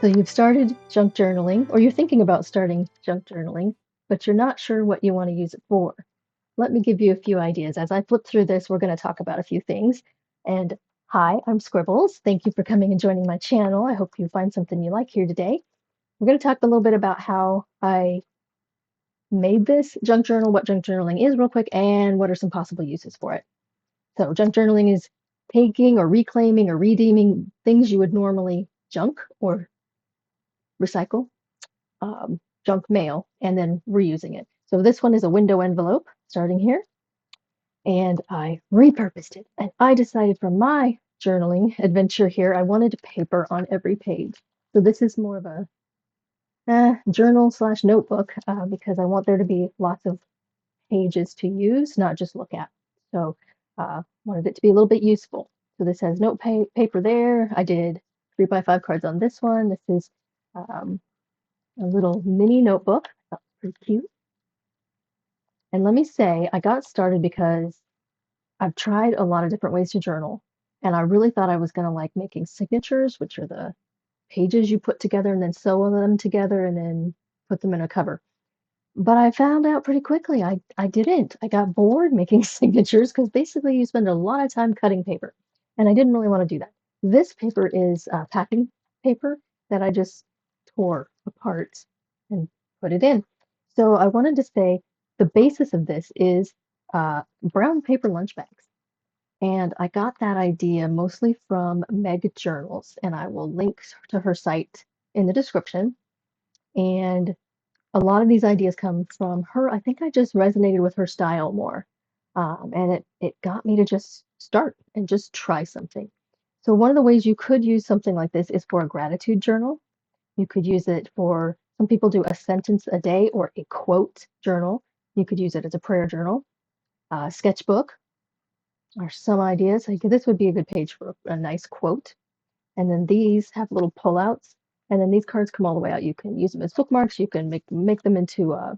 So you've started junk journaling, or you're thinking about starting junk journaling, but you're not sure what you want to use it for. Let me give you a few ideas. As I flip through this, we're going to talk about a few things. And hi, I'm Scribbles. Thank you for coming and joining my channel. I hope you find something you like here today. We're going to talk a little bit about how I made this junk journal, what junk journaling is real quick, and what are some possible uses for it. So junk journaling is taking or reclaiming or redeeming things you would normally junk or recycle, junk mail, and then reusing it. So this one is a window envelope starting here, and I repurposed it. And I decided for my journaling adventure here, I wanted paper on every page. So this is more of a journal slash notebook because I want there to be lots of pages to use, not just look at. So wanted it to be a little bit useful. So this has paper there. I did 3x5 cards on this one. This is um, a little mini notebook. That's pretty cute. And let me say, I got started because I've tried a lot of different ways to journal, and I really thought I was going to like making signatures, which are the pages you put together and then sew them together and then put them in a cover. But I found out pretty quickly I didn't. I got bored making signatures because basically you spend a lot of time cutting paper, and I didn't really want to do that. This paper is packing paper that I just tore apart and put it in. So I wanted to say the basis of this is brown paper lunch bags. And I got that idea mostly from Meg Journals, and I will link to her site in the description. And a lot of these ideas come from her. I think I just resonated with her style more. And it got me to just start and just try something. So one of the ways you could use something like this is for a gratitude journal. You could use it for, some people do a sentence a day or a quote journal. You could use it as a prayer journal, sketchbook, are some ideas. Like this would be a good page for a nice quote. And then these have little pullouts. And then these cards come all the way out. You can use them as bookmarks. You can make them into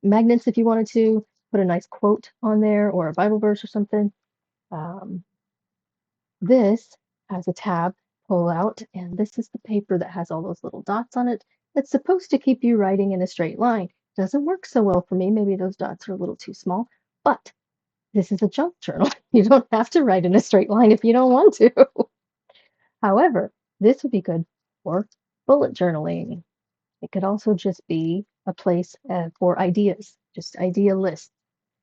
magnets if you wanted to. Put a nice quote on there or a Bible verse or something. Um, this has a tab pull out, and this is the paper that has all those little dots on it. It's supposed to keep you writing in a straight line. Doesn't work so well for me. Maybe those dots are a little too small, but this is a junk journal. You don't have to write in a straight line if you don't want to. However, this would be good for bullet journaling. It could also just be a place for ideas, just idea lists.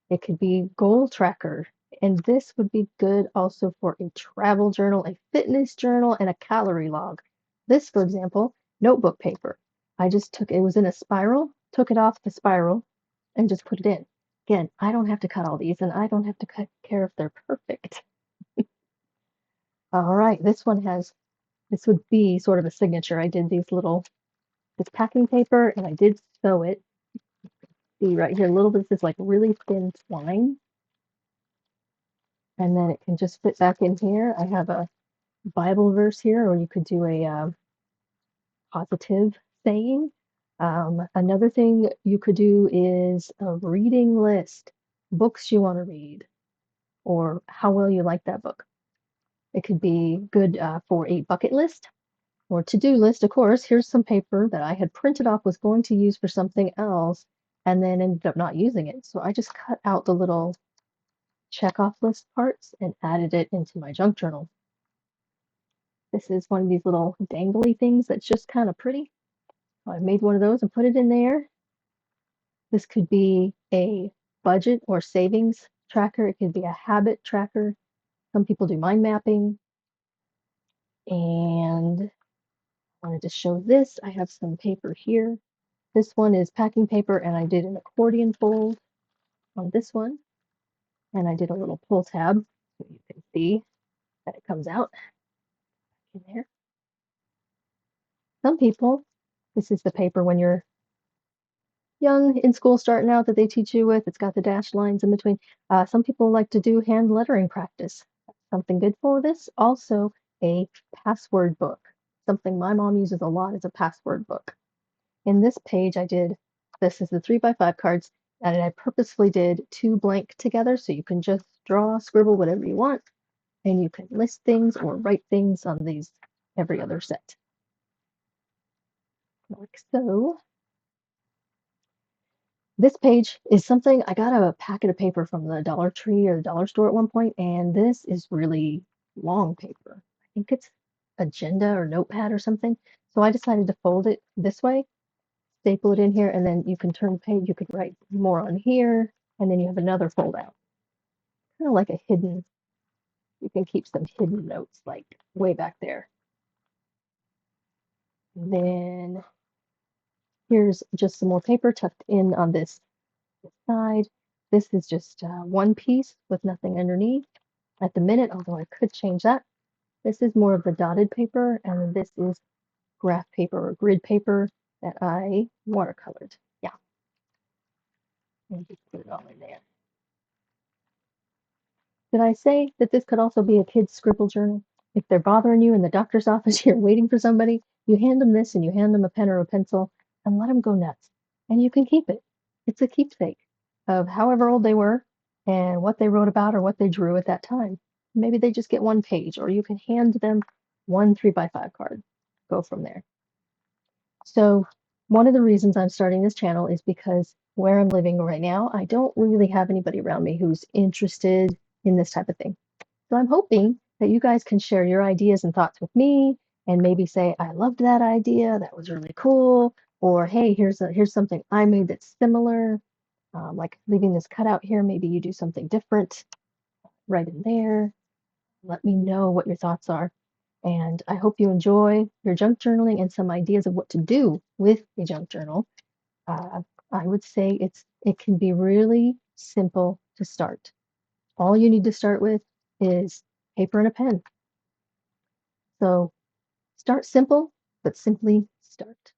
It could be goal tracker. And this would be good also for a travel journal, a fitness journal, and a calorie log. This, for example, notebook paper. I just took, it was in a spiral, took it off the spiral, and just put it in. Again, I don't have to cut all these, and I don't have to care if they're perfect. All right, this one has, this would be sort of a signature. I did this packing paper, and I did sew it. See right here, a little bit of this like really thin twine, and then it can just fit back in here. I have a Bible verse here, or you could do a positive saying. Another thing you could do is a reading list, books you want to read, or how well you like that book. It could be good for a bucket list or to-do list. Of course, here's some paper that I had printed off, was going to use for something else, and then ended up not using it. So I just cut out the little check off list parts and added it into my junk journal. This is one of these little dangly things that's just kind of pretty. I made one of those and put it in there. This could be a budget or savings tracker. It could be a habit tracker. Some people do mind mapping. And I wanted to show this. I have some paper here. This one is packing paper, and I did an accordion fold on this one. And I did a little pull tab so you can see that it comes out in there. Some people, this is the paper when you're young in school starting out that they teach you with. It's got the dashed lines in between. Some people like to do hand lettering practice. Something good for this. Also, a password book. Something my mom uses a lot is a password book. In this page, this is the 3x5 cards, and I purposefully did two blank together so you can just draw, scribble whatever you want, and you can list things or write things on these every other set. like so. This page is something I got a packet of paper from the Dollar Tree or the dollar store at one point, and this is really long paper. I think it's agenda or notepad or something. So I decided to fold it this way, staple it in here, and then you can turn the page, you could write more on here, and then you have another fold out. Kind of like a hidden, you can keep some hidden notes like way back there. And then here's just some more paper tucked in on this side. This is just one piece with nothing underneath at the minute, although I could change that. This is more of the dotted paper, and this is graph paper or grid paper that I watercolored. Yeah, and just put it all in there. Did I say that this could also be a kid's scribble journal? If they're bothering you in the doctor's office, you're waiting for somebody, you hand them this and you hand them a pen or a pencil and let them go nuts. And you can keep it. It's a keepsake of however old they were and what they wrote about or what they drew at that time. Maybe they just get one page, or you can hand them one 3x5 card. Go from there. So, one of the reasons I'm starting this channel is because where I'm living right now, I don't really have anybody around me who's interested in this type of thing. So I'm hoping that you guys can share your ideas and thoughts with me and maybe say, I loved that idea, that was really cool, or hey, here's something I made that's similar, like leaving this cutout here, maybe you do something different right in there. Let me know what your thoughts are. And I hope you enjoy your junk journaling and some ideas of what to do with a junk journal. Uh, I would say it can be really simple to start. All you need to start with is paper and a pen. So start simple, but simply start.